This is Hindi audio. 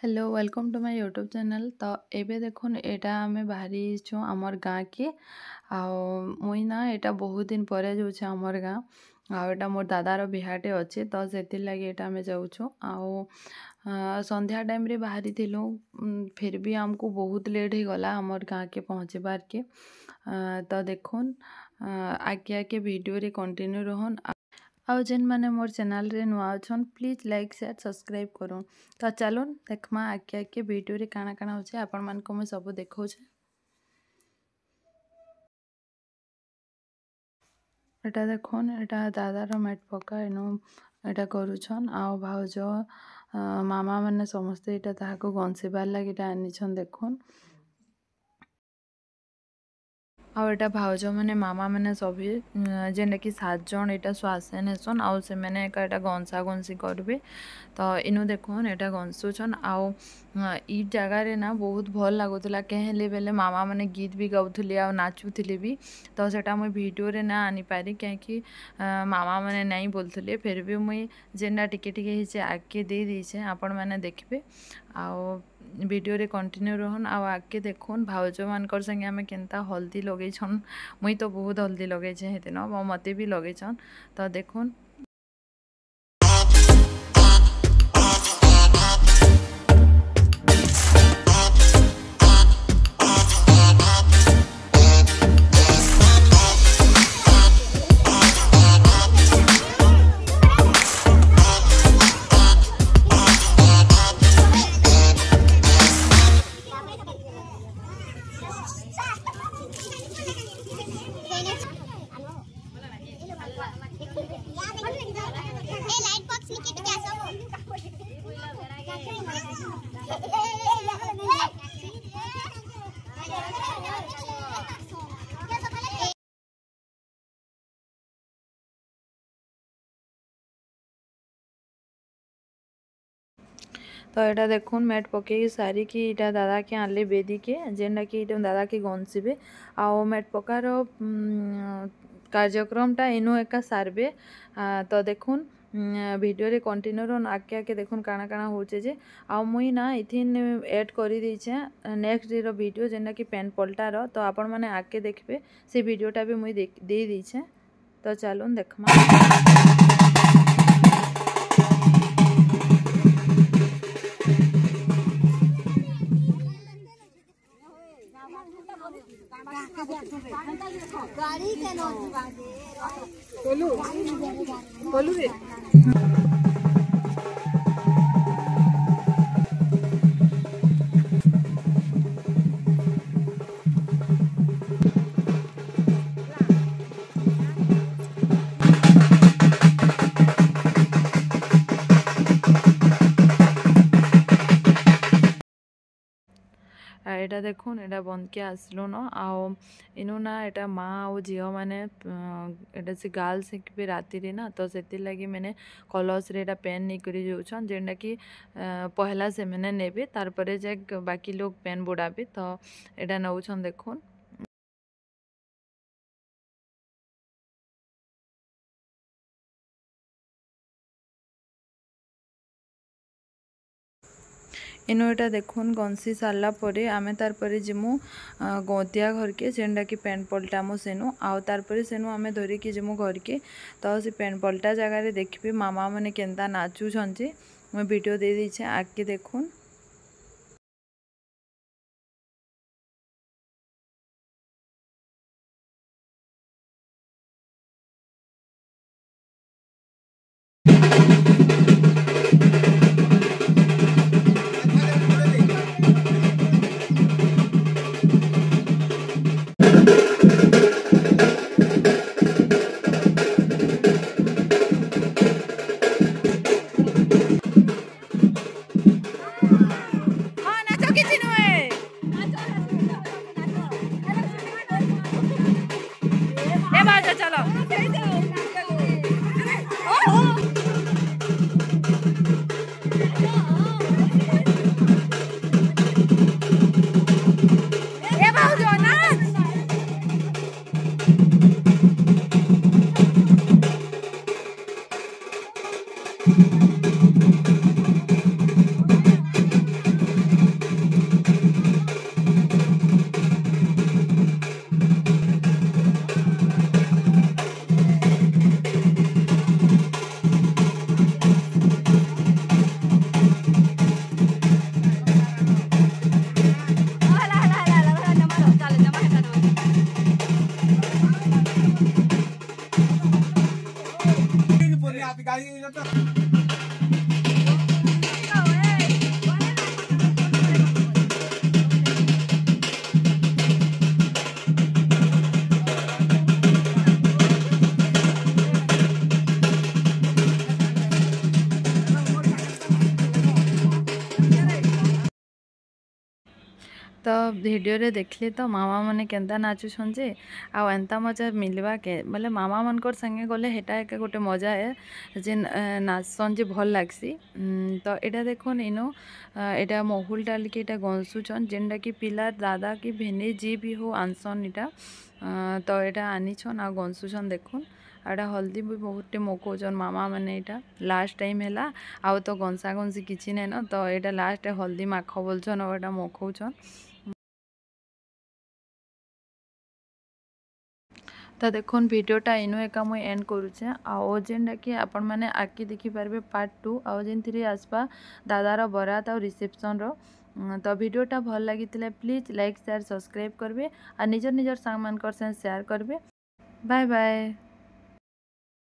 Hello welcome to my YouTube channel. तो एबे देखुन एटा आमे बाहरी छु हमर गाँ के मुई ना एटा बहुत दिन परे जो छे हमर गाँ एटा मोर दादार बिहाटे अच्छे तो से लगे एटा आमे जाऊँ संध्या टाइम रे बाहरी थिलु फिर भी हमको बहुत लेट हो गला हमर गाँ के पहुँचबार के। तो देखुन आगे आगे वीडियो रे कंटिन्यू रहन आउ जेन माने मोर चैनल रे नुआ अछन प्लीज लाइक शेयर सब्सक्राइब करूँ। तो चलुन देखमा आगे आगे वीडियो रे काना काना होचे आपण मान को मैं सब देखौ छे। एटा देखुन एटा दादार मैट पका एनु एटा करूछन आउ भाउज मामा माने समस्ते एटा ताहाको गंसेबार लागि एटा आनिछन देखुन आउ भाउज मैंने मामा मैंने सभी जेनटा कि 7 जन एटा स्वासे नेसन आउ से मैंने एटा गंसा गंसी करबे। तो इनु देखुन एटा गंसुछन आउ ई जगह रे ना बहुत भल लागुतला कहेले बेले मामा मैंने गीत भी गाउथले आउ नाचुथले भी। तो सेटा मुई वीडियो रे ना आनी पारी कि मामा मैंने नहीं बोलथले फिर भी मुई जेनटा टिके टिके हिचे आके दे दीछे आपण मैंने देखबे आउ वीडियो रे कंटिन्यू रहन आउ आगे देखुन भाउज मानकर संगे आमे केनता हल्दी लगे छन मुई तो बहुत हल्दी लगे छे हेते न मते भी लगे छन। तो देखुन तो एटा देखुन मैट पके सारी कि इटा दादा के आनले बेदी के जेनटा कि इटा दादा के गंसिबे आउ मैट पकार कार्यक्रमटा इनु एका सारबे। तो देखुन वीडियो रे कंटिन्यू रन आगे आगे देखुन काना काना होचे जे आउ मुई ना इथिन ऐड करी देछे नेक्स्ट डे रो वीडियो जेनटा कि पेन पलटा रो तो आपण माने आगे देखबे से वीडियोटा भी मुई दे देछे। तो चलुन देखमा गाड़ी के नो बोलू बोलू रे एटा देखुन एटा बंद के आसलु न आउ इनु ना एटा माँ आउ झील मैंने एटा से गाल सेकबे राति रे ना तो से लगी मैंने कलश रे एटा पेन नहीं करी जाउछन जेनटा कि पहला से मैंने नेबे तार परे जे बाकी लोग पेन बुड़ाबे तो एटा नउछन देखुन। इनु एटा देखुन गंसी सारला परे आमे तार परे जिमु गौतिया घर के जेनटा कि पेन पलटामु सेनु आउ तार परे सेनु आमे धरि कि जिमु घर के। तो से पेन पलटा जगह रे देखबे मामा माने केनता नाचु छनजे मैं वीडियो दे दीछे आके देखुन। तो भिडियो रे देखली तो मामा मैंने केन्ता नाचुछन जे आ एंता मजा मिलवा के बोले मामा मनकर संगे गले हेटा एक गोटे मजा है जे नाचसन जे भल लागसी। तो एटा देखुन इनो एटा महुल डाल के एटा गंसुछन जेनटा कि पिलार दादा कि भेने जी भी हो आनसन इटा तो एटा आनिछन आ गंसुछन देखुन आड़ा हल्दी भी बहुत मकौचन मामा मैंने यहाँ लास्ट टाइम है आउ तो गंसा गंसी किसी नहीं न तो यहाँ लास्ट हल्दी माख बोलछन और यहाँ मकौचन। तो देखुन भिडियोटा इनु एका मुई एंड करुचे आउ जेनटा कि आपण मैंने आगे देखि पारबे पार्ट 2 आउ जेनथिरे आसपा दादार बरात आउ रिसेप्शन रो। तो भिडियोटा भल लगी प्लीज लाइक शेयर सब्सक्राइब करबे और निजर निजर सांग मानकर से शेयर करबे। Bye bye.